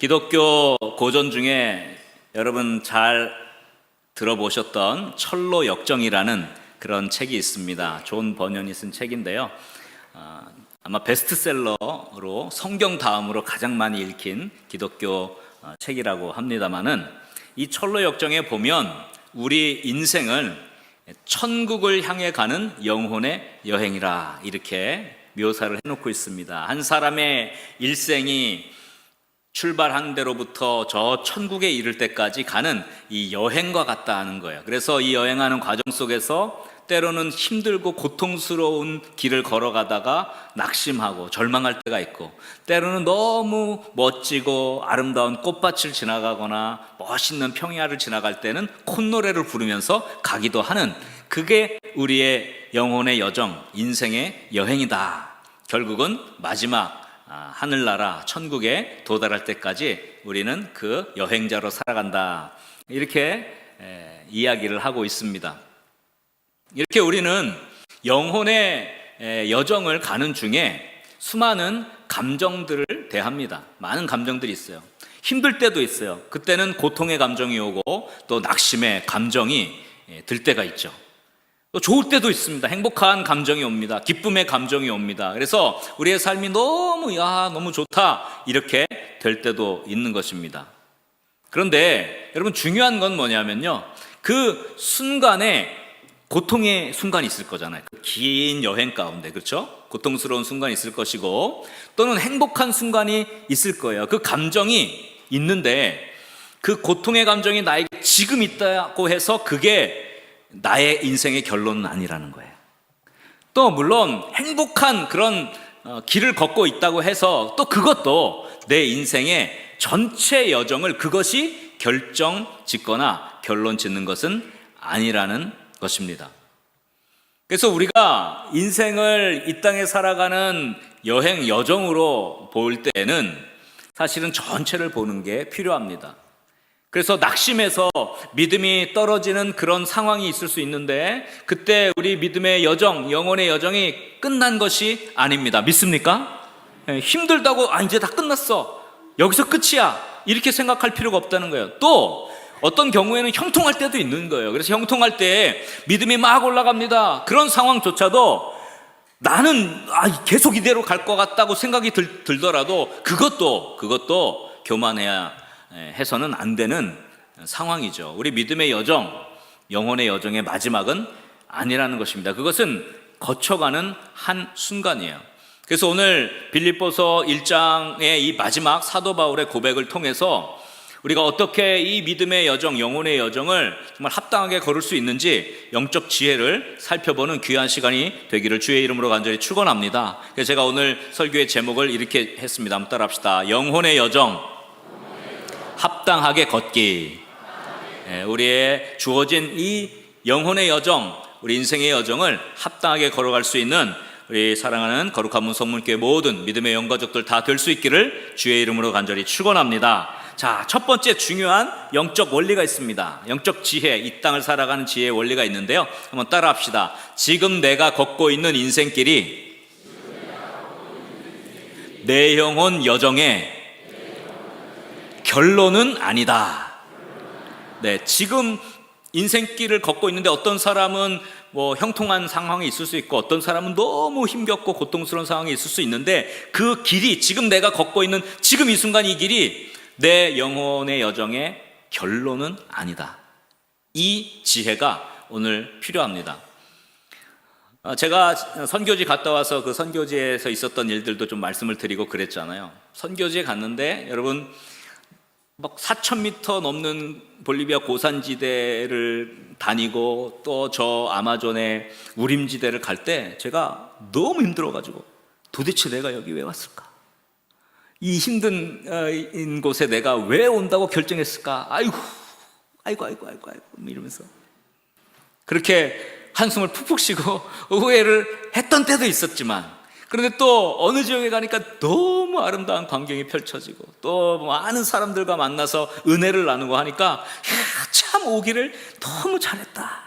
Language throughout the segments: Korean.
기독교 고전 중에 여러분 잘 들어보셨던 철로 역정이라는 그런 책이 있습니다. 존 버년이 쓴 책인데요. 아마 베스트셀러로 성경 다음으로 가장 많이 읽힌 기독교 책이라고 합니다마는, 이 철로 역정에 보면 우리 인생을 천국을 향해 가는 영혼의 여행이라 이렇게 묘사를 해놓고 있습니다. 한 사람의 일생이 출발한 데로부터 저 천국에 이를 때까지 가는 이 여행과 같다 하는 거예요. 그래서 이 여행하는 과정 속에서 때로는 힘들고 고통스러운 길을 걸어가다가 낙심하고 절망할 때가 있고, 때로는 너무 멋지고 아름다운 꽃밭을 지나가거나 멋있는 평야를 지나갈 때는 콧노래를 부르면서 가기도 하는, 그게 우리의 영혼의 여정, 인생의 여행이다. 결국은 마지막 하늘나라 천국에 도달할 때까지 우리는 그 여행자로 살아간다, 이렇게 이야기를 하고 있습니다. 이렇게 우리는 영혼의 여정을 가는 중에 수많은 감정들을 대합니다. 많은 감정들이 있어요. 힘들 때도 있어요. 그때는 고통의 감정이 오고 또 낙심의 감정이 들 때가 있죠. 또 좋을 때도 있습니다. 행복한 감정이 옵니다. 기쁨의 감정이 옵니다. 그래서 우리의 삶이 너무 좋다, 이렇게 될 때도 있는 것입니다. 그런데 여러분, 중요한 건 뭐냐면요, 그 순간에 고통의 순간이 있을 거잖아요. 그 긴 여행 가운데, 그렇죠? 고통스러운 순간이 있을 것이고, 또는 행복한 순간이 있을 거예요. 그 감정이 있는데, 그 고통의 감정이 나에게 지금 있다고 해서 그게 나의 인생의 결론은 아니라는 거예요. 또 물론 행복한 그런 길을 걷고 있다고 해서 또 그것도 내 인생의 전체 여정을 그것이 결정 짓거나 결론 짓는 것은 아니라는 것입니다. 그래서 우리가 인생을 이 땅에 살아가는 여행 여정으로 볼 때는 사실은 전체를 보는 게 필요합니다. 그래서 낙심해서 믿음이 떨어지는 그런 상황이 있을 수 있는데, 그때 우리 믿음의 여정, 영혼의 여정이 끝난 것이 아닙니다. 믿습니까? 힘들다고 이제 다 끝났어, 여기서 끝이야, 이렇게 생각할 필요가 없다는 거예요. 또 어떤 경우에는 형통할 때도 있는 거예요. 그래서 형통할 때 믿음이 막 올라갑니다. 그런 상황조차도 나는 계속 이대로 갈 것 같다고 생각이 들더라도 그것도 교만해야 해서는 안 되는 상황이죠. 우리 믿음의 여정, 영혼의 여정의 마지막은 아니라는 것입니다. 그것은 거쳐가는 한 순간이에요. 그래서 오늘 빌립보서 1장의 이 마지막 사도 바울의 고백을 통해서 우리가 어떻게 이 믿음의 여정, 영혼의 여정을 정말 합당하게 걸을 수 있는지 영적 지혜를 살펴보는 귀한 시간이 되기를 주의 이름으로 간절히 축원합니다. 그래서 제가 오늘 설교의 제목을 이렇게 했습니다. 한번 따라합시다. 영혼의 여정, 합당하게 걷기. 우리의 주어진 이 영혼의 여정, 우리 인생의 여정을 합당하게 걸어갈 수 있는 우리 사랑하는 거룩한 문성문교회 모든 믿음의 영가족들 다 될 수 있기를 주의 이름으로 간절히 축원합니다. 자, 첫 번째 중요한 영적 원리가 있습니다. 영적 지혜, 이 땅을 살아가는 지혜의 원리가 있는데요, 한번 따라합시다. 지금 내가 걷고 있는 인생길이 내 영혼 여정의 결론은 아니다. 네, 지금 인생길을 걷고 있는데 어떤 사람은 형통한 상황이 있을 수 있고, 어떤 사람은 너무 힘겹고 고통스러운 상황이 있을 수 있는데, 그 길이, 지금 내가 걷고 있는 지금 이 순간 이 길이 내 영혼의 여정의 결론은 아니다. 이 지혜가 오늘 필요합니다. 제가 선교지 갔다 와서 그 선교지에서 있었던 일들도 좀 말씀을 드리고 그랬잖아요. 선교지에 갔는데 여러분, 4,000m 넘는 볼리비아 고산지대를 다니고 또 저 아마존의 우림지대를 갈 때 제가 너무 힘들어가지고, 도대체 내가 여기 왜 왔을까? 이 힘든 곳에 내가 왜 온다고 결정했을까? 아이고 이러면서 그렇게 한숨을 푹푹 쉬고 후회를 했던 때도 있었지만, 그런데 또 어느 지역에 가니까 너무 아름다운 광경이 펼쳐지고 또 많은 사람들과 만나서 은혜를 나누고 하니까 참 오기를 너무 잘했다.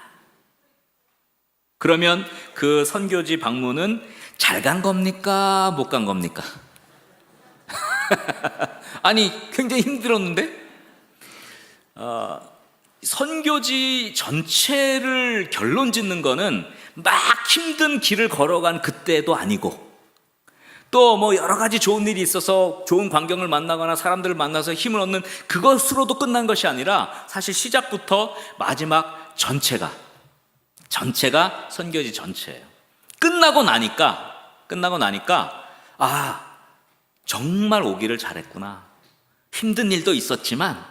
그러면 그 선교지 방문은 잘 간 겁니까? 못 간 겁니까? 아니 굉장히 힘들었는데 선교지 전체를 결론 짓는 거는 막 힘든 길을 걸어간 그때도 아니고, 또 뭐 여러 가지 좋은 일이 있어서 좋은 광경을 만나거나 사람들을 만나서 힘을 얻는 그것으로도 끝난 것이 아니라, 사실 시작부터 마지막 전체가 선교지 전체예요. 끝나고 나니까 정말 오기를 잘했구나. 힘든 일도 있었지만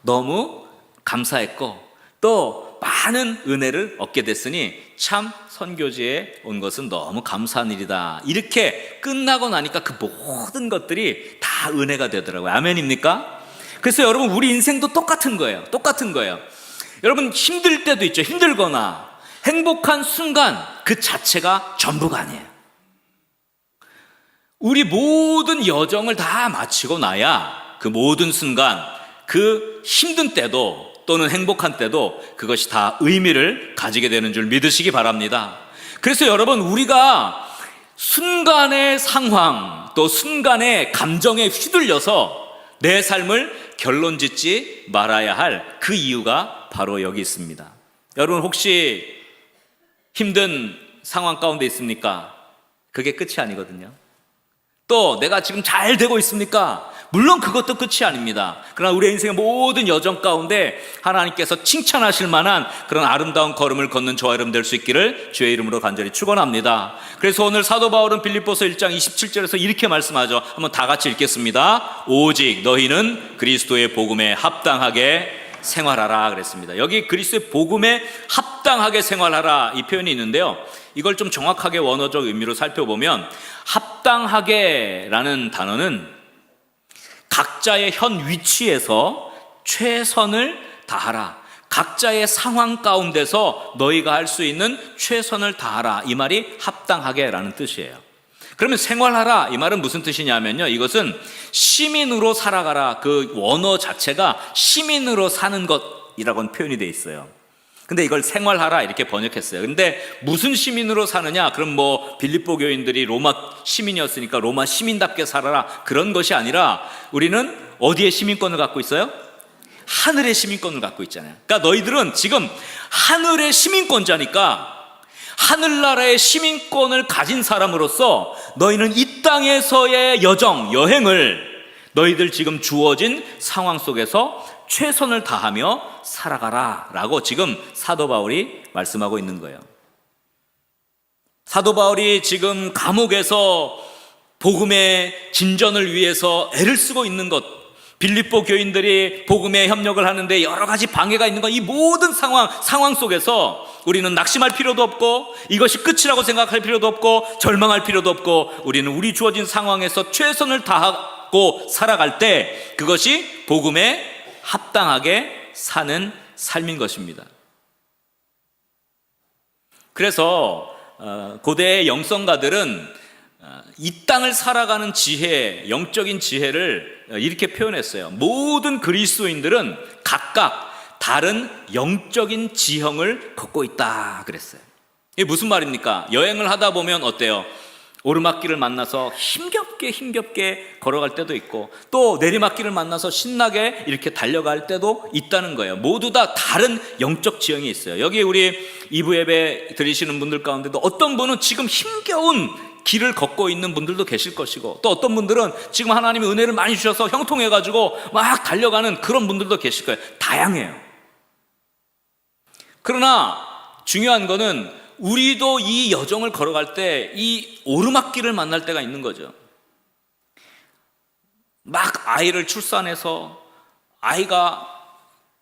너무 감사했고 또 많은 은혜를 얻게 됐으니 참 선교지에 온 것은 너무 감사한 일이다. 이렇게 끝나고 나니까 그 모든 것들이 다 은혜가 되더라고요. 아멘입니까? 그래서 여러분, 우리 인생도 똑같은 거예요. 여러분, 힘들 때도 있죠. 힘들거나 행복한 순간 그 자체가 전부가 아니에요. 우리 모든 여정을 다 마치고 나야 그 모든 순간, 그 힘든 때도 또는 행복한 때도 그것이 다 의미를 가지게 되는 줄 믿으시기 바랍니다. 그래서 여러분, 우리가 순간의 상황 또 순간의 감정에 휘둘려서 내 삶을 결론짓지 말아야 할 그 이유가 바로 여기 있습니다. 여러분, 혹시 힘든 상황 가운데 있습니까? 그게 끝이 아니거든요. 또 내가 지금 잘 되고 있습니까? 물론 그것도 끝이 아닙니다. 그러나 우리 인생의 모든 여정 가운데 하나님께서 칭찬하실 만한 그런 아름다운 걸음을 걷는 저와 여러분 될 수 있기를 주의 이름으로 간절히 축원합니다. 그래서 오늘 사도 바울은 빌립보서 1장 27절에서 이렇게 말씀하죠. 한번 다 같이 읽겠습니다. 오직 너희는 그리스도의 복음에 합당하게 생활하라 그랬습니다. 여기 그리스도의 복음에 합당하게 생활하라 이 표현이 있는데요, 이걸 좀 정확하게 원어적 의미로 살펴보면 합당하게라는 단어는 각자의 현 위치에서 최선을 다하라, 각자의 상황 가운데서 너희가 할 수 있는 최선을 다하라, 이 말이 합당하게라는 뜻이에요. 그러면 생활하라 이 말은 무슨 뜻이냐면요, 이것은 시민으로 살아가라, 그 원어 자체가 시민으로 사는 것이라고는 표현이 되어 있어요. 근데 이걸 생활하라 이렇게 번역했어요. 근데 무슨 시민으로 사느냐? 그럼 뭐 빌립보 교인들이 로마 시민이었으니까 로마 시민답게 살아라, 그런 것이 아니라 우리는 어디에 시민권을 갖고 있어요? 하늘의 시민권을 갖고 있잖아요. 그러니까 너희들은 지금 하늘의 시민권자니까, 하늘나라의 시민권을 가진 사람으로서 너희는 이 땅에서의 여행을 너희들 지금 주어진 상황 속에서 최선을 다하며 살아가라 라고 지금 사도 바울이 말씀하고 있는 거예요. 사도 바울이 지금 감옥에서 복음의 진전을 위해서 애를 쓰고 있는 것, 빌립보 교인들이 복음에 협력을 하는데 여러 가지 방해가 있는 것, 이 모든 상황 속에서 우리는 낙심할 필요도 없고 이것이 끝이라고 생각할 필요도 없고 절망할 필요도 없고, 우리는 우리 주어진 상황에서 최선을 다하고 살아갈 때 그것이 복음에 합당하게 사는 삶인 것입니다. 그래서 고대의 영성가들은 이 땅을 살아가는 지혜, 영적인 지혜를 이렇게 표현했어요. 모든 그리스도인들은 각각 다른 영적인 지형을 걷고 있다 그랬어요. 이게 무슨 말입니까? 여행을 하다 보면 어때요? 오르막길을 만나서 힘겹게 걸어갈 때도 있고, 또 내리막길을 만나서 신나게 이렇게 달려갈 때도 있다는 거예요. 모두 다 다른 영적 지형이 있어요. 여기 우리 2부 예배 드리시는 분들 가운데도 어떤 분은 지금 힘겨운 길을 걷고 있는 분들도 계실 것이고, 또 어떤 분들은 지금 하나님이 은혜를 많이 주셔서 형통해가지고 막 달려가는 그런 분들도 계실 거예요. 다양해요. 그러나 중요한 거는 우리도 이 여정을 걸어갈 때 이 오르막길을 만날 때가 있는 거죠. 막 아이를 출산해서 아이가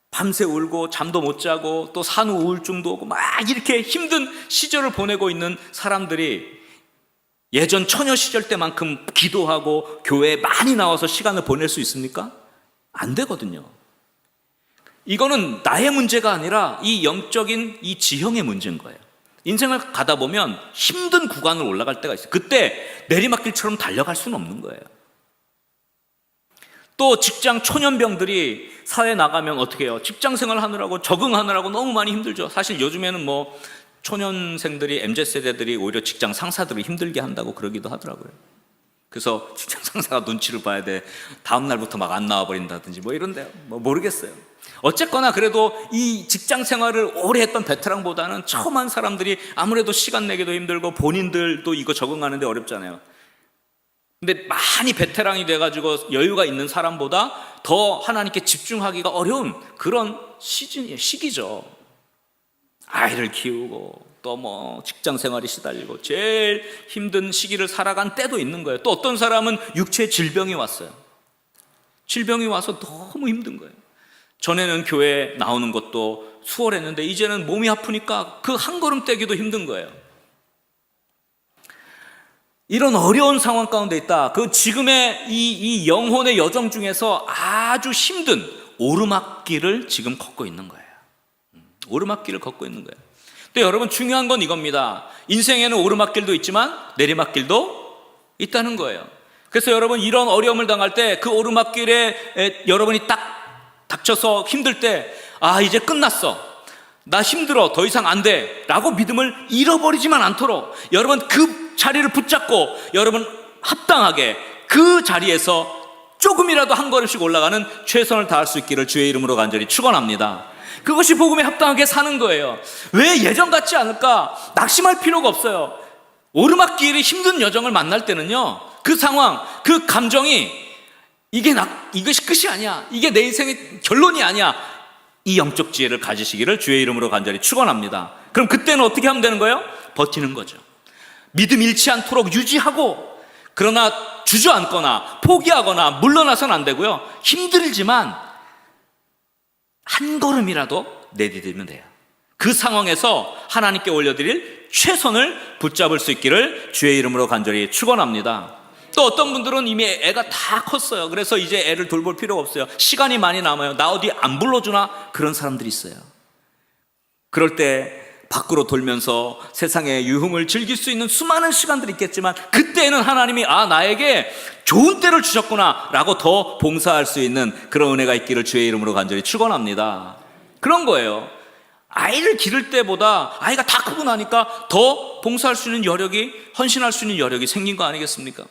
밤새 울고 잠도 못 자고 또 산후 우울증도 오고 막 이렇게 힘든 시절을 보내고 있는 사람들이 예전 처녀 시절 때만큼 기도하고 교회에 많이 나와서 시간을 보낼 수 있습니까? 안 되거든요. 이거는 나의 문제가 아니라 이 영적인 이 지형의 문제인 거예요. 인생을 가다 보면 힘든 구간을 올라갈 때가 있어요. 그때 내리막길처럼 달려갈 수는 없는 거예요. 또 직장 초년병들이 사회에 나가면 어떻게 해요? 직장 생활 하느라고 적응하느라고 너무 많이 힘들죠. 사실 요즘에는 뭐 초년생들이 MZ세대들이 오히려 직장 상사들을 힘들게 한다고 그러기도 하더라고요. 그래서 직장 상사가 눈치를 봐야 돼. 다음 날부터 막 안 나와 버린다든지 뭐 이런데요. 뭐 모르겠어요. 어쨌거나 그래도 이 직장 생활을 오래 했던 베테랑보다는 처음 한 사람들이 아무래도 시간 내기도 힘들고 본인들도 이거 적응하는데 어렵잖아요. 근데 많이 베테랑이 돼가지고 여유가 있는 사람보다 더 하나님께 집중하기가 어려운 그런 시기죠. 아이를 키우고 또 뭐 직장 생활이 시달리고 제일 힘든 시기를 살아간 때도 있는 거예요. 또 어떤 사람은 육체 질병이 왔어요. 질병이 와서 너무 힘든 거예요. 전에는 교회 나오는 것도 수월했는데 이제는 몸이 아프니까 그 한 걸음 떼기도 힘든 거예요. 이런 어려운 상황 가운데 있다. 그 지금의 이 영혼의 여정 중에서 아주 힘든 오르막길을 지금 걷고 있는 거예요. 오르막길을 걷고 있는 거예요. 근데 여러분 중요한 건 이겁니다. 인생에는 오르막길도 있지만 내리막길도 있다는 거예요. 그래서 여러분 이런 어려움을 당할 때 그 오르막길에 여러분이 딱 닥쳐서 힘들 때 이제 끝났어. 나 힘들어. 더 이상 안 돼. 라고 믿음을 잃어버리지만 않도록 여러분 그 자리를 붙잡고 여러분 합당하게 그 자리에서 조금이라도 한 걸음씩 올라가는 최선을 다할 수 있기를 주의 이름으로 간절히 축원합니다. 그것이 복음에 합당하게 사는 거예요. 왜 예전 같지 않을까? 낙심할 필요가 없어요. 오르막길이 힘든 여정을 만날 때는요, 그 상황, 그 감정이 이것이 끝이 아니야. 이게 내 인생의 결론이 아니야. 이 영적 지혜를 가지시기를 주의 이름으로 간절히 축원합니다. 그럼 그때는 어떻게 하면 되는 거예요? 버티는 거죠. 믿음 잃지 않도록 유지하고, 그러나 주저앉거나 포기하거나 물러나서는 안 되고요. 힘들지만 한 걸음이라도 내디디면 돼요. 그 상황에서 하나님께 올려드릴 최선을 붙잡을 수 있기를 주의 이름으로 간절히 축원합니다. 또 어떤 분들은 이미 애가 다 컸어요. 그래서 이제 애를 돌볼 필요가 없어요. 시간이 많이 남아요. 나 어디 안 불러주나? 그런 사람들이 있어요. 그럴 때 밖으로 돌면서 세상의 유흥을 즐길 수 있는 수많은 시간들이 있겠지만 그때는 하나님이 나에게 좋은 때를 주셨구나 라고 더 봉사할 수 있는 그런 은혜가 있기를 주의 이름으로 간절히 축원합니다. 그런 거예요. 아이를 기를 때보다 아이가 다 크고 나니까 더 봉사할 수 있는 여력이, 헌신할 수 있는 여력이 생긴 거 아니겠습니까?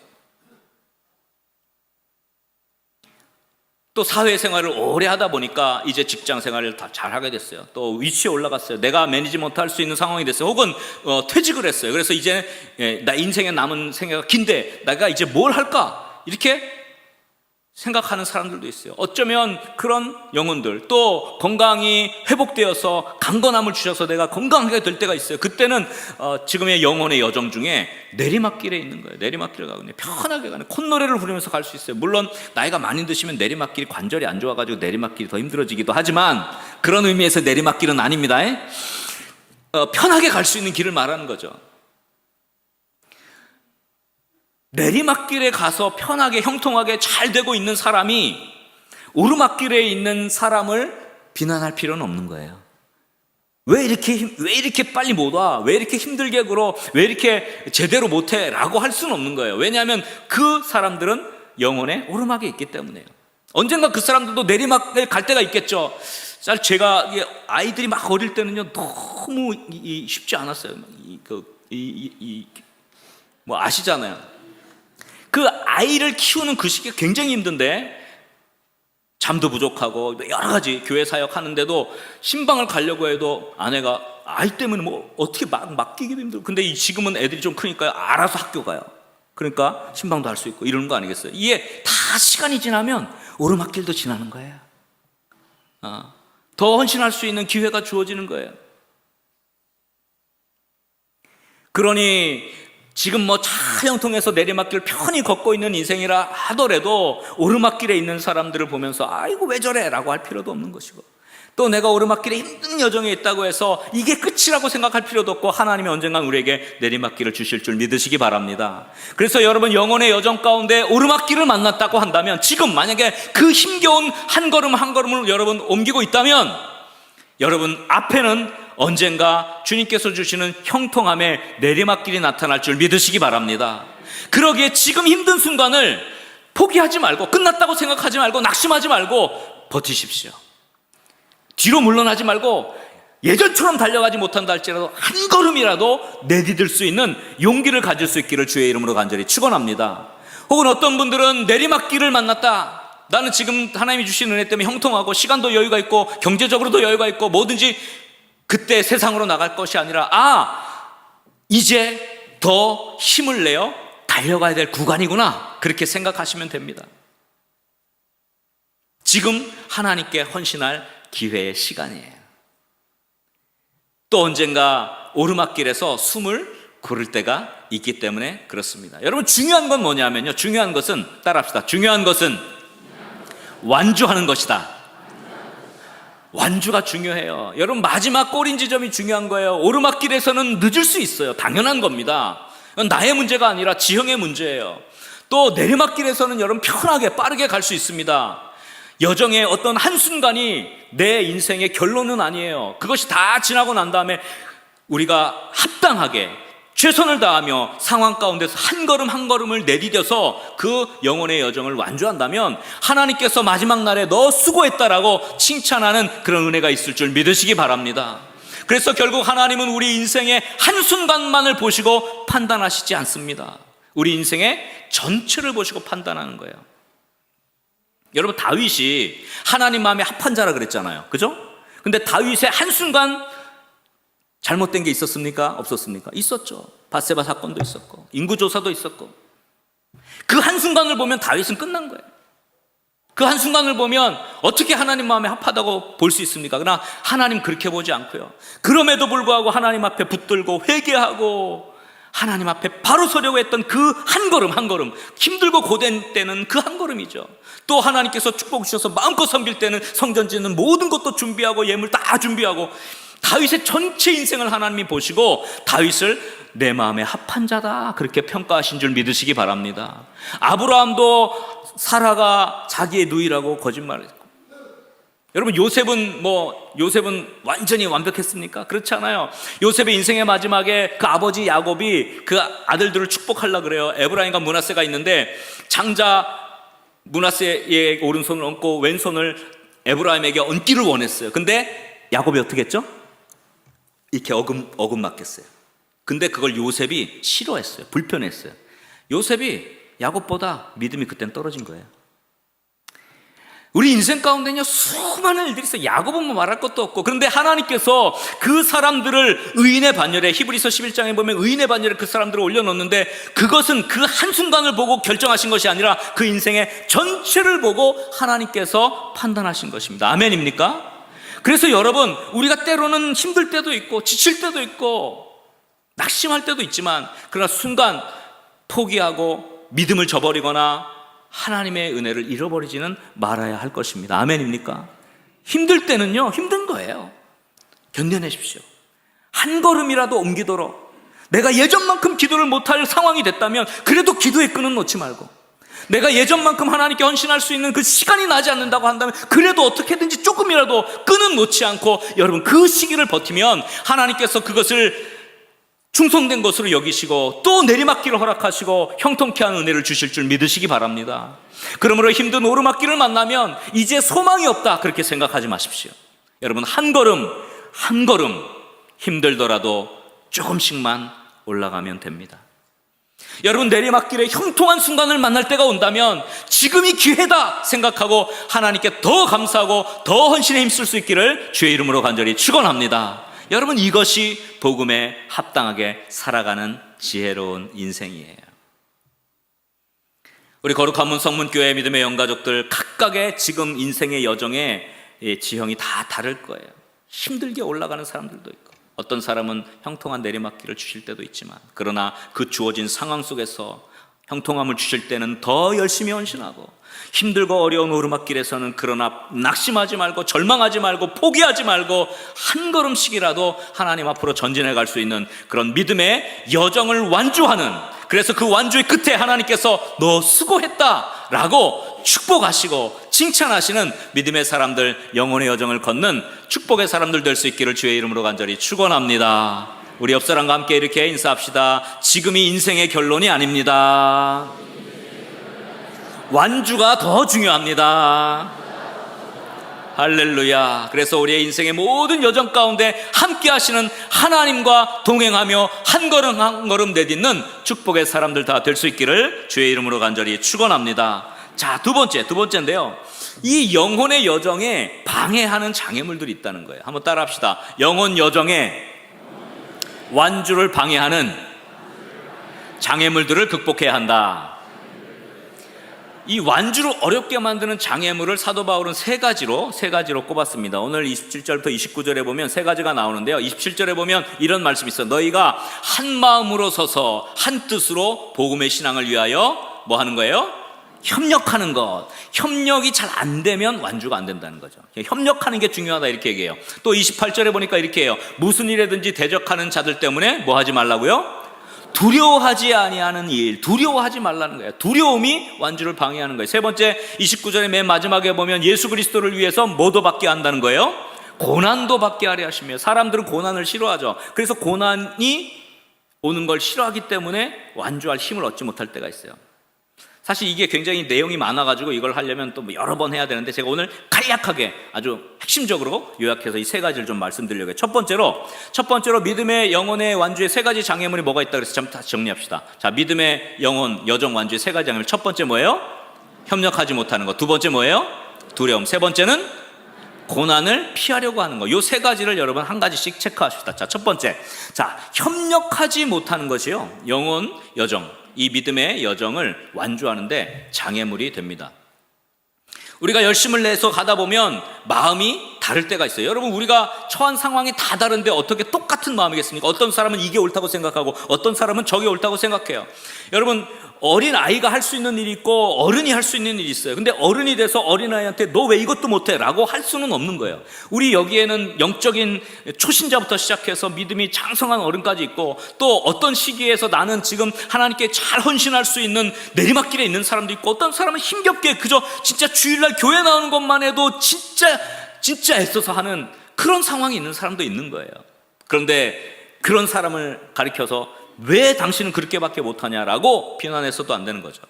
또 사회생활을 오래 하다 보니까 이제 직장생활을 다 잘하게 됐어요. 또 위치에 올라갔어요. 내가 매니지먼트 할 수 있는 상황이 됐어요. 혹은 퇴직을 했어요. 그래서 이제 나 인생에 남은 생애가 긴데 내가 이제 뭘 할까? 이렇게 생각하는 사람들도 있어요. 어쩌면 그런 영혼들, 또 건강이 회복되어서 강건함을 주셔서 내가 건강하게 될 때가 있어요. 그때는 지금의 영혼의 여정 중에 내리막길에 있는 거예요. 내리막길을 가고 편하게 가는, 콧노래를 부르면서 갈 수 있어요. 물론 나이가 많이 드시면 내리막길이 관절이 안 좋아가지고 내리막길이 더 힘들어지기도 하지만 그런 의미에서 내리막길은 아닙니다. 편하게 갈 수 있는 길을 말하는 거죠. 내리막길에 가서 편하게 형통하게 잘 되고 있는 사람이 오르막길에 있는 사람을 비난할 필요는 없는 거예요. 왜 이렇게 빨리 못 와? 왜 이렇게 힘들게 굴어? 왜 이렇게 제대로 못해? 라고 할 수는 없는 거예요. 왜냐하면 그 사람들은 영혼의 오르막에 있기 때문에요. 언젠가 그 사람들도 내리막에 갈 때가 있겠죠. 제가 아이들이 막 어릴 때는요 너무 쉽지 않았어요. 뭐 아시잖아요. 그 아이를 키우는 그 시기가 굉장히 힘든데 잠도 부족하고 여러 가지 교회 사역 하는데도 신방을 가려고 해도 아내가 아이 때문에 뭐 어떻게 맡기기도 힘들고, 근데 지금은 애들이 좀 크니까 알아서 학교 가요. 그러니까 신방도 할 수 있고 이러는 거 아니겠어요? 이게 다 시간이 지나면 오르막길도 지나는 거예요. 더 헌신할 수 있는 기회가 주어지는 거예요. 그러니 지금 차형통해서 내리막길을 편히 걷고 있는 인생이라 하더라도 오르막길에 있는 사람들을 보면서 아이고 왜 저래? 라고 할 필요도 없는 것이고, 또 내가 오르막길에 힘든 여정에 있다고 해서 이게 끝이라고 생각할 필요도 없고 하나님이 언젠간 우리에게 내리막길을 주실 줄 믿으시기 바랍니다. 그래서 여러분 영혼의 여정 가운데 오르막길을 만났다고 한다면, 지금 만약에 그 힘겨운 한 걸음 한 걸음을 여러분 옮기고 있다면 여러분 앞에는 언젠가 주님께서 주시는 형통함의 내리막길이 나타날 줄 믿으시기 바랍니다. 그러기에 지금 힘든 순간을 포기하지 말고, 끝났다고 생각하지 말고, 낙심하지 말고 버티십시오. 뒤로 물러나지 말고 예전처럼 달려가지 못한다 할지라도 한 걸음이라도 내디딜 수 있는 용기를 가질 수 있기를 주의 이름으로 간절히 축원합니다. 혹은 어떤 분들은 내리막길을 만났다. 나는 지금 하나님이 주신 은혜 때문에 형통하고 시간도 여유가 있고 경제적으로도 여유가 있고 뭐든지 그때 세상으로 나갈 것이 아니라 이제 더 힘을 내어 달려가야 될 구간이구나, 그렇게 생각하시면 됩니다. 지금 하나님께 헌신할 기회의 시간이에요. 또 언젠가 오르막길에서 숨을 고를 때가 있기 때문에 그렇습니다. 여러분, 중요한 건 뭐냐면요, 중요한 것은, 따라합시다, 중요한 것은 완주하는 것이다. 완주가 중요해요. 여러분, 마지막 꼬린 지점이 중요한 거예요. 오르막길에서는 늦을 수 있어요. 당연한 겁니다. 이건 나의 문제가 아니라 지형의 문제예요. 또 내리막길에서는 여러분 편하게 빠르게 갈 수 있습니다. 여정의 어떤 한순간이 내 인생의 결론은 아니에요. 그것이 다 지나고 난 다음에 우리가 합당하게 최선을 다하며 상황 가운데서 한 걸음 한 걸음을 내디뎌서 그 영혼의 여정을 완주한다면 하나님께서 마지막 날에 너 수고했다라고 칭찬하는 그런 은혜가 있을 줄 믿으시기 바랍니다. 그래서 결국 하나님은 우리 인생의 한순간만을 보시고 판단하시지 않습니다. 우리 인생의 전체를 보시고 판단하는 거예요. 여러분, 다윗이 하나님 마음에 합한 자라 그랬잖아요. 그죠? 근데 다윗의 한순간 잘못된 게 있었습니까? 없었습니까? 있었죠. 밧세바 사건도 있었고 인구조사도 있었고, 그 한순간을 보면 다윗은 끝난 거예요. 그 한순간을 보면 어떻게 하나님 마음에 합하다고 볼 수 있습니까? 그러나 하나님 그렇게 보지 않고요, 그럼에도 불구하고 하나님 앞에 붙들고 회개하고 하나님 앞에 바로 서려고 했던 그 한 걸음 한 걸음, 힘들고 고된 때는 그 한 걸음이죠. 또 하나님께서 축복 주셔서 마음껏 섬길 때는 성전 짓는 모든 것도 준비하고 예물 다 준비하고, 다윗의 전체 인생을 하나님이 보시고 다윗을 내 마음에 합한 자다, 그렇게 평가하신 줄 믿으시기 바랍니다. 아브라함도 사라가 자기의 누이라고 거짓말했고, 여러분, 요셉은 완전히 완벽했습니까? 그렇지 않아요. 요셉의 인생의 마지막에 그 아버지 야곱이 그 아들들을 축복하려고 그래요. 에브라임과 므낫세가 있는데 장자 므낫세의 오른손을 얹고 왼손을 에브라임에게 얹기를 원했어요. 근데 야곱이 어떻게 했죠? 이렇게 어금맞겠어요. 근데 그걸 요셉이 싫어했어요. 불편했어요. 요셉이 야곱보다 믿음이 그땐 떨어진 거예요. 우리 인생 가운데는요, 수많은 일들이 있어요. 야곱은 뭐 말할 것도 없고. 그런데 하나님께서 그 사람들을 의인의 반열에, 히브리서 11장에 보면 의인의 반열에 그 사람들을 올려놓는데, 그것은 그 한순간을 보고 결정하신 것이 아니라 그 인생의 전체를 보고 하나님께서 판단하신 것입니다. 아멘입니까? 그래서 여러분, 우리가 때로는 힘들 때도 있고 지칠 때도 있고 낙심할 때도 있지만, 그러나 순간 포기하고 믿음을 저버리거나 하나님의 은혜를 잃어버리지는 말아야 할 것입니다. 아멘입니까? 힘들 때는요, 힘든 거예요. 견뎌내십시오. 한 걸음이라도 옮기도록. 내가 예전만큼 기도를 못할 상황이 됐다면 그래도 기도의 끈은 놓지 말고, 내가 예전만큼 하나님께 헌신할 수 있는 그 시간이 나지 않는다고 한다면 그래도 어떻게든지 조금이라도 끈은 놓지 않고, 여러분, 그 시기를 버티면 하나님께서 그것을 충성된 것으로 여기시고 또 내리막길을 허락하시고 형통케 하는 은혜를 주실 줄 믿으시기 바랍니다. 그러므로 힘든 오르막길을 만나면 이제 소망이 없다, 그렇게 생각하지 마십시오. 여러분, 한 걸음 한 걸음 힘들더라도 조금씩만 올라가면 됩니다. 여러분, 내리막길에 형통한 순간을 만날 때가 온다면 지금이 기회다 생각하고 하나님께 더 감사하고 더 헌신에 힘쓸 수 있기를 주의 이름으로 간절히 축원합니다. 여러분, 이것이 복음에 합당하게 살아가는 지혜로운 인생이에요. 우리 거룩한 문 성문교회 믿음의 영가족들, 각각의 지금 인생의 여정의 지형이 다 다를 거예요. 힘들게 올라가는 사람들도 있고, 어떤 사람은 형통한 내리막길을 주실 때도 있지만, 그러나 그 주어진 상황 속에서 형통함을 주실 때는 더 열심히 헌신하고, 힘들고 어려운 오르막길에서는 그러나 낙심하지 말고 절망하지 말고 포기하지 말고 한 걸음씩이라도 하나님 앞으로 전진해 갈 수 있는 그런 믿음의 여정을 완주하는, 그래서 그 완주의 끝에 하나님께서 너 수고했다 라고 축복하시고 칭찬하시는 믿음의 사람들, 영혼의 여정을 걷는 축복의 사람들 될 수 있기를 주의 이름으로 간절히 축원합니다. 우리 옆 사람과 함께 이렇게 인사합시다. 지금이 인생의 결론이 아닙니다. 완주가 더 중요합니다. 할렐루야. 그래서 우리의 인생의 모든 여정 가운데 함께 하시는 하나님과 동행하며 한 걸음 한 걸음 내딛는 축복의 사람들 다 될 수 있기를 주의 이름으로 간절히 축원합니다. 자, 두 번째인데요. 이 영혼의 여정에 방해하는 장애물들이 있다는 거예요. 한번 따라 합시다. 영혼 여정에 완주를 방해하는 장애물들을 극복해야 한다. 이 완주를 어렵게 만드는 장애물을 사도 바울은 세 가지로 꼽았습니다. 오늘 27절부터 29절에 보면 세 가지가 나오는데요. 27절에 보면 이런 말씀이 있어요. 너희가 한 마음으로 서서 한 뜻으로 복음의 신앙을 위하여 뭐 하는 거예요? 협력하는 것. 협력이 잘 안 되면 완주가 안 된다는 거죠. 협력하는 게 중요하다 이렇게 얘기해요. 또 28절에 보니까 이렇게 해요. 무슨 일에든지 대적하는 자들 때문에 뭐 하지 말라고요? 두려워하지 아니하는 일, 두려워하지 말라는 거예요. 두려움이 완주를 방해하는 거예요. 세 번째, 29절의 맨 마지막에 보면 예수 그리스도를 위해서 뭐도 받게 한다는 거예요? 고난도 받게 하려 하시며, 사람들은 고난을 싫어하죠. 그래서 고난이 오는 걸 싫어하기 때문에 완주할 힘을 얻지 못할 때가 있어요. 사실 이게 굉장히 내용이 많아가지고 이걸 하려면 또 여러 번 해야 되는데, 제가 오늘 간략하게 아주 핵심적으로 요약해서 이 세 가지를 좀 말씀드리려고 해요. 첫 번째로 믿음의 영혼의 완주의 세 가지 장애물이 뭐가 있다 그래서 좀 다시 정리합시다. 자, 믿음의 영혼 여정 완주의 세 가지 장애물. 첫 번째 뭐예요? 협력하지 못하는 것. 두 번째 뭐예요? 두려움. 세 번째는 고난을 피하려고 하는 것. 요 세 가지를 여러분 한 가지씩 체크하십시다. 자, 첫 번째. 자, 협력하지 못하는 것이요, 영혼 여정, 이 믿음의 여정을 완주하는데 장애물이 됩니다. 우리가 열심을 내서 가다 보면 마음이 다를 때가 있어요. 여러분, 우리가 처한 상황이 다 다른데 어떻게 똑같은 마음이겠습니까? 어떤 사람은 이게 옳다고 생각하고 어떤 사람은 저게 옳다고 생각해요. 여러분, 어린 아이가 할 수 있는 일이 있고 어른이 할 수 있는 일이 있어요. 근데 어른이 돼서 어린아이한테 너 왜 이것도 못해? 라고 할 수는 없는 거예요. 우리 여기에는 영적인 초신자부터 시작해서 믿음이 장성한 어른까지 있고, 또 어떤 시기에서 나는 지금 하나님께 잘 헌신할 수 있는 내리막길에 있는 사람도 있고, 어떤 사람은 힘겹게 그저 진짜 주일날 교회 나오는 것만 해도 진짜 애써서 하는 그런 상황이 있는 사람도 있는 거예요. 그런데 그런 사람을 가리켜서 왜 당신은 그렇게밖에 못하냐라고 비난해서도 안 되는 거죠.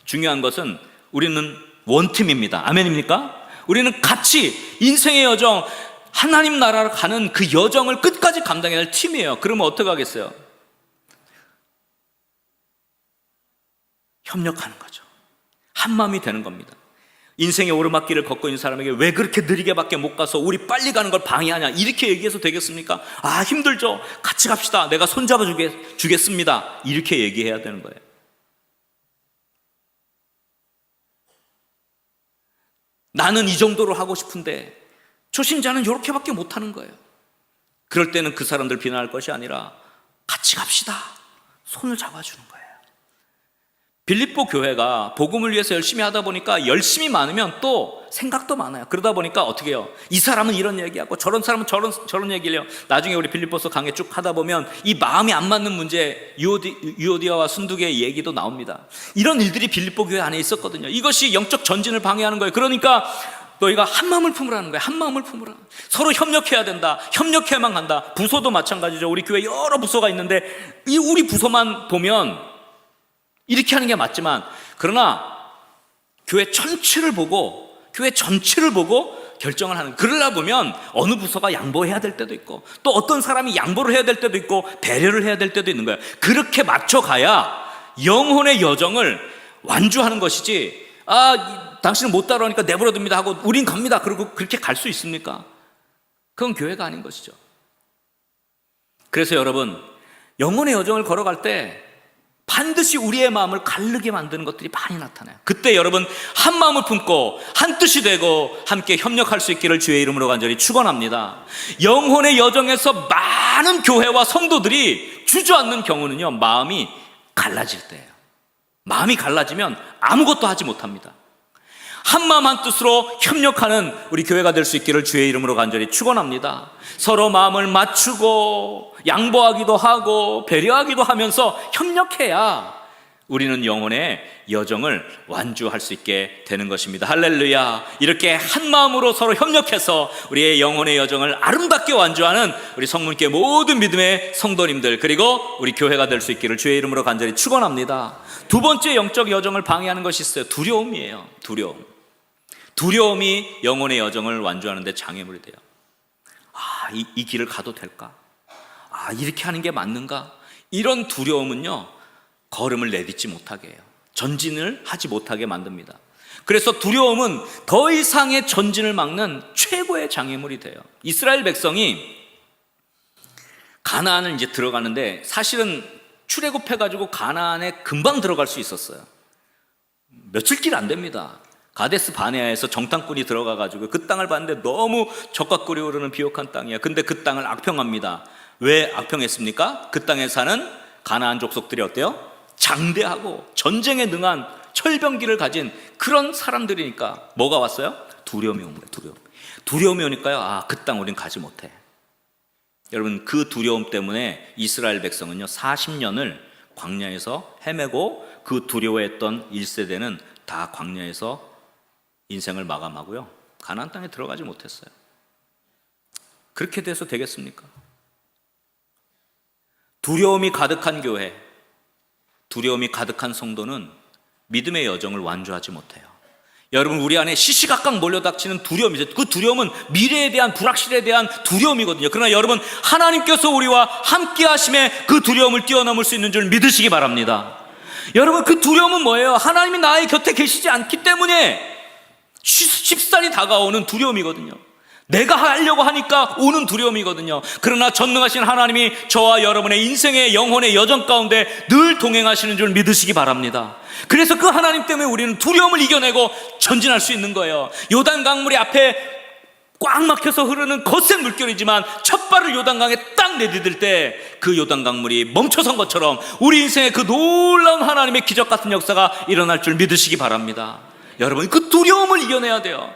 중요한 것은 우리는 원팀입니다. 아멘입니까? 우리는 같이 인생의 여정, 하나님 나라로 가는 그 여정을 끝까지 감당해야 할 팀이에요. 그러면 어떻게 하겠어요? 협력하는 거죠. 한 마음이 되는 겁니다. 인생의 오르막길을 걷고 있는 사람에게 왜 그렇게 느리게밖에 못 가서 우리 빨리 가는 걸 방해하냐, 이렇게 얘기해서 되겠습니까? 아, 힘들죠? 같이 갑시다. 내가 손잡아 주겠습니다. 이렇게 얘기해야 되는 거예요. 나는 이 정도로 하고 싶은데 초신자는 이렇게밖에 못하는 거예요. 그럴 때는 그 사람들 비난할 것이 아니라 같이 갑시다. 손을 잡아주는 거예요. 빌립보 교회가 복음을 위해서 열심히 하다 보니까 열심히 많으면 또 생각도 많아요. 그러다 보니까 어떻게 해요? 이 사람은 이런 얘기하고 저런 사람은 저런 얘기를 해요. 나중에 우리 빌립보서 강해 쭉 하다 보면 이 마음이 안 맞는 문제, 유오디아와 순두개의 얘기도 나옵니다. 이런 일들이 빌립보 교회 안에 있었거든요. 이것이 영적 전진을 방해하는 거예요. 그러니까 너희가 한 마음을 품으라는 거예요. 한 마음을 품으라. 서로 협력해야 된다. 협력해야만 간다. 부서도 마찬가지죠. 우리 교회 여러 부서가 있는데 이 우리 부서만 보면 이렇게 하는 게 맞지만, 그러나 교회 전체를 보고 결정을 하는, 그러려 보면 어느 부서가 양보해야 될 때도 있고, 또 어떤 사람이 양보를 해야 될 때도 있고, 배려를 해야 될 때도 있는 거예요. 그렇게 맞춰가야 영혼의 여정을 완주하는 것이지, 당신은 못 따라오니까 내버려둡니다 하고 우린 갑니다 그리고 그렇게 갈 수 있습니까? 그건 교회가 아닌 것이죠. 그래서 여러분, 영혼의 여정을 걸어갈 때 반드시 우리의 마음을 가르게 만드는 것들이 많이 나타나요. 그때 여러분 한 마음을 품고 한 뜻이 되고 함께 협력할 수 있기를 주의 이름으로 간절히 축원합니다. 영혼의 여정에서 많은 교회와 성도들이 주저앉는 경우는요, 마음이 갈라질 때예요. 마음이 갈라지면 아무것도 하지 못합니다. 한 마음 한 뜻으로 협력하는 우리 교회가 될 수 있기를 주의 이름으로 간절히 축원합니다. 서로 마음을 맞추고 양보하기도 하고 배려하기도 하면서 협력해야 우리는 영혼의 여정을 완주할 수 있게 되는 것입니다. 할렐루야. 이렇게 한 마음으로 서로 협력해서 우리의 영혼의 여정을 아름답게 완주하는 우리 성문교회 모든 믿음의 성도님들, 그리고 우리 교회가 될 수 있기를 주의 이름으로 간절히 축원합니다. 두 번째 영적 여정을 방해하는 것이 있어요. 두려움이에요. 두려움이 영혼의 여정을 완주하는 데 장애물이 돼요. 아, 이 길을 가도 될까? 아, 이렇게 하는 게 맞는가? 이런 두려움은요, 걸음을 내딛지 못하게 해요. 전진을 하지 못하게 만듭니다. 그래서 두려움은 더 이상의 전진을 막는 최고의 장애물이 돼요. 이스라엘 백성이 가나안을 이제 들어가는데 사실은 출애굽해가지고 가나안에 금방 들어갈 수 있었어요. 며칠 길 안 됩니다. 가데스 바네아에서 정탐꾼이 들어가가지고 그 땅을 봤는데 너무 적과 꿀이 흐르는 비옥한 땅이야. 근데 그 땅을 악평합니다. 왜 악평했습니까? 그 땅에 사는 가나안 족속들이 어때요? 장대하고 전쟁에 능한 철병기를 가진 그런 사람들이니까 뭐가 왔어요? 두려움이 온 거예요. 두려움이 오니까요, 아, 그 땅 우린 가지 못해. 여러분, 그 두려움 때문에 이스라엘 백성은요 40년을 광야에서 헤매고, 그 두려워했던 1세대는 다 광야에서 인생을 마감하고요, 가나안 땅에 들어가지 못했어요. 그렇게 돼서 되겠습니까? 두려움이 가득한 교회, 두려움이 가득한 성도는 믿음의 여정을 완주하지 못해요. 여러분, 우리 안에 시시각각 몰려닥치는 두려움이죠. 그 두려움은 미래에 대한, 불확실에 대한 두려움이거든요. 그러나 여러분, 하나님께서 우리와 함께 하심에 그 두려움을 뛰어넘을 수 있는 줄 믿으시기 바랍니다. 여러분, 그 두려움은 뭐예요? 하나님이 나의 곁에 계시지 않기 때문에 쉽사리 다가오는 두려움이거든요. 내가 하려고 하니까 오는 두려움이거든요. 그러나 전능하신 하나님이 저와 여러분의 인생의 영혼의 여정 가운데 늘 동행하시는 줄 믿으시기 바랍니다. 그래서 그 하나님 때문에 우리는 두려움을 이겨내고 전진할 수 있는 거예요. 요단 강물이 앞에 꽉 막혀서 흐르는 거센 물결이지만 첫 발을 요단강에 딱 내디딜 때 그 요단 강물이 멈춰선 것처럼 우리 인생의 그 놀라운 하나님의 기적 같은 역사가 일어날 줄 믿으시기 바랍니다. 여러분, 그 두려움을 이겨내야 돼요.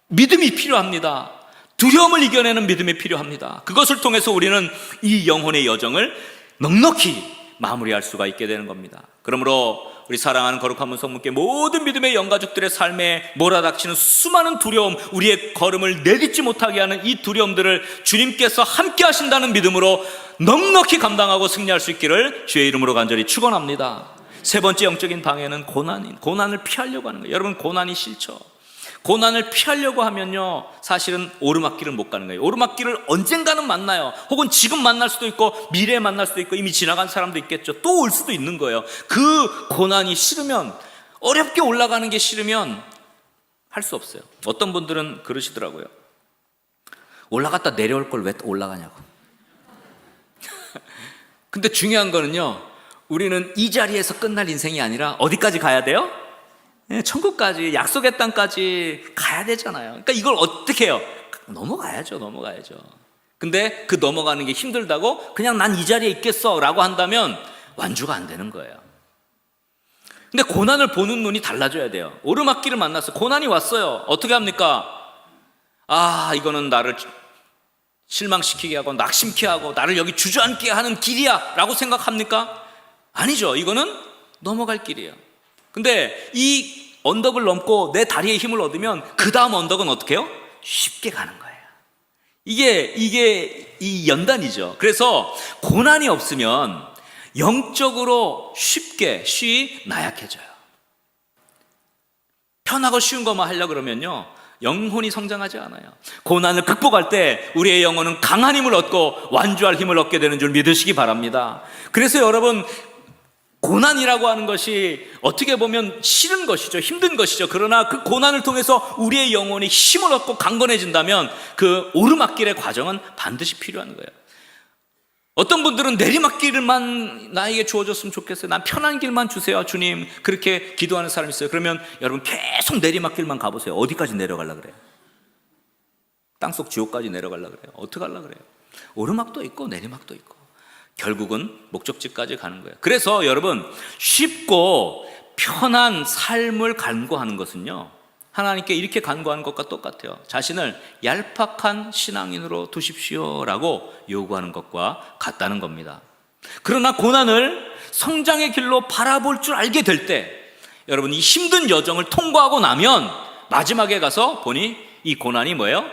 믿음이 필요합니다. 두려움을 이겨내는 믿음이 필요합니다. 그것을 통해서 우리는 이 영혼의 여정을 넉넉히 마무리할 수가 있게 되는 겁니다. 그러므로 우리 사랑하는 거룩한 문성문께 모든 믿음의 영가족들의 삶에 몰아닥치는 수많은 두려움, 우리의 걸음을 내딛지 못하게 하는 이 두려움들을 주님께서 함께 하신다는 믿음으로 넉넉히 감당하고 승리할 수 있기를 주의 이름으로 간절히 축원합니다. 세 번째 영적인 방해는 고난을 피하려고 하는 거예요. 여러분, 고난이 싫죠? 고난을 피하려고 하면요, 사실은 오르막길을 못 가는 거예요. 오르막길을 언젠가는 만나요. 혹은 지금 만날 수도 있고 미래에 만날 수도 있고 이미 지나간 사람도 있겠죠. 또 올 수도 있는 거예요. 그 고난이 싫으면, 어렵게 올라가는 게 싫으면 할 수 없어요. 어떤 분들은 그러시더라고요. 올라갔다 내려올 걸 왜 또 올라가냐고. 근데 중요한 거는요, 우리는 이 자리에서 끝날 인생이 아니라 어디까지 가야 돼요? 천국까지, 약속의 땅까지 가야 되잖아요. 그러니까 이걸 어떻게 해요? 넘어가야죠. 근데 그 넘어가는 게 힘들다고 그냥 난 이 자리에 있겠어 라고 한다면 완주가 안 되는 거예요. 근데 고난을 보는 눈이 달라져야 돼요. 오르막길을 만났어요. 고난이 왔어요. 어떻게 합니까? 아, 이거는 나를 실망시키게 하고 낙심케 하고 나를 여기 주저앉게 하는 길이야 라고 생각합니까? 아니죠. 이거는 넘어갈 길이에요. 근데 이 언덕을 넘고 내 다리에 힘을 얻으면 그 다음 언덕은 어떻게 해요? 쉽게 가는 거예요. 이게 이 연단이죠. 그래서 고난이 없으면 영적으로 쉽게 나약해져요. 편하고 쉬운 것만 하려고 그러면요, 영혼이 성장하지 않아요. 고난을 극복할 때 우리의 영혼은 강한 힘을 얻고 완주할 힘을 얻게 되는 줄 믿으시기 바랍니다. 그래서 여러분, 고난이라고 하는 것이 어떻게 보면 싫은 것이죠. 힘든 것이죠. 그러나 그 고난을 통해서 우리의 영혼이 힘을 얻고 강건해진다면 그 오르막길의 과정은 반드시 필요한 거예요. 어떤 분들은 내리막길만 나에게 주어졌으면 좋겠어요. 난 편한 길만 주세요, 주님. 그렇게 기도하는 사람이 있어요. 그러면 여러분 계속 내리막길만 가보세요. 어디까지 내려가려고 그래요? 땅속 지옥까지 내려가려고 그래요? 어떻게 하려고 그래요? 오르막도 있고 내리막도 있고 결국은 목적지까지 가는 거예요. 그래서 여러분, 쉽고 편한 삶을 간구하는 것은요, 하나님께 이렇게 간구하는 것과 똑같아요. 자신을 얄팍한 신앙인으로 두십시오라고 요구하는 것과 같다는 겁니다. 그러나 고난을 성장의 길로 바라볼 줄 알게 될 때, 여러분, 이 힘든 여정을 통과하고 나면 마지막에 가서 보니 이 고난이 뭐예요?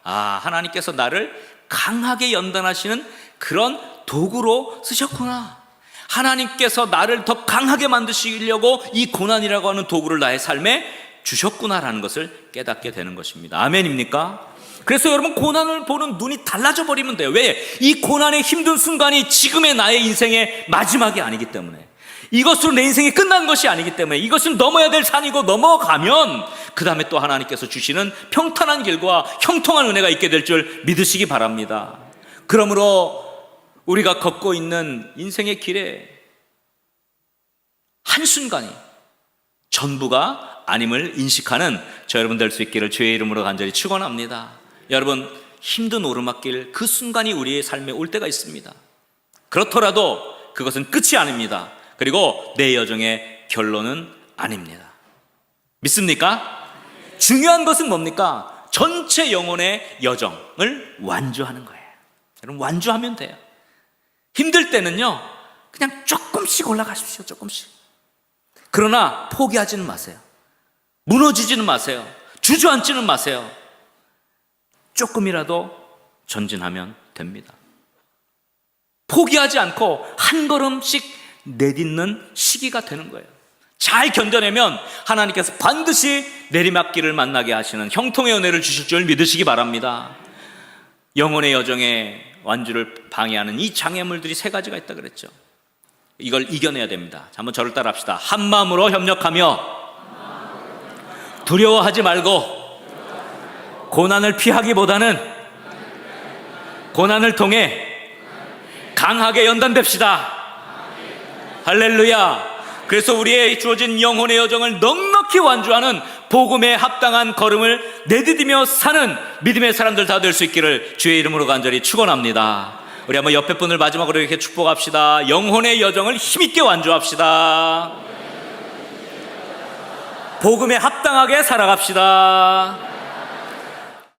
아, 하나님께서 나를 강하게 연단하시는 그런 도구로 쓰셨구나. 하나님께서 나를 더 강하게 만드시려고 이 고난이라고 하는 도구를 나의 삶에 주셨구나라는 것을 깨닫게 되는 것입니다. 아멘입니까? 그래서 여러분, 고난을 보는 눈이 달라져 버리면 돼요. 왜? 이 고난의 힘든 순간이 지금의 나의 인생의 마지막이 아니기 때문에, 이것으로 내 인생이 끝난 것이 아니기 때문에, 이것은 넘어야 될 산이고 넘어가면 그 다음에 또 하나님께서 주시는 평탄한 길과 형통한 은혜가 있게 될 줄 믿으시기 바랍니다. 그러므로 우리가 걷고 있는 인생의 길에 한순간이 전부가 아님을 인식하는 저 여러분 될 수 있기를 주의 이름으로 간절히 축원합니다. 여러분, 힘든 오르막길, 그 순간이 우리의 삶에 올 때가 있습니다. 그렇더라도 그것은 끝이 아닙니다. 그리고 내 여정의 결론은 아닙니다. 믿습니까? 중요한 것은 뭡니까? 전체 영혼의 여정을 완주하는 거예요. 여러분, 완주하면 돼요. 힘들 때는요, 그냥 조금씩 올라가십시오. 조금씩. 그러나 포기하지는 마세요. 무너지지는 마세요. 주저앉지는 마세요. 조금이라도 전진하면 됩니다. 포기하지 않고 한 걸음씩 내딛는 시기가 되는 거예요. 잘 견뎌내면 하나님께서 반드시 내리막길을 만나게 하시는 형통의 은혜를 주실 줄 믿으시기 바랍니다. 영혼의 여정에 완주를 방해하는 이 장애물들이 세 가지가 있다 그랬죠. 이걸 이겨내야 됩니다. 자, 한번 저를 따라 합시다. 한 마음으로 협력하며 두려워하지 말고 고난을 피하기보다는 고난을 통해 강하게 연단됩시다. 할렐루야. 그래서 우리의 주어진 영혼의 여정을 넉넉히 완주하는 복음에 합당한 걸음을 내디디며 사는 믿음의 사람들 다 될 수 있기를 주의 이름으로 간절히 축원합니다. 우리 한번 옆에 분을 마지막으로 이렇게 축복합시다. 영혼의 여정을 힘있게 완주합시다. 복음에 합당하게 살아갑시다.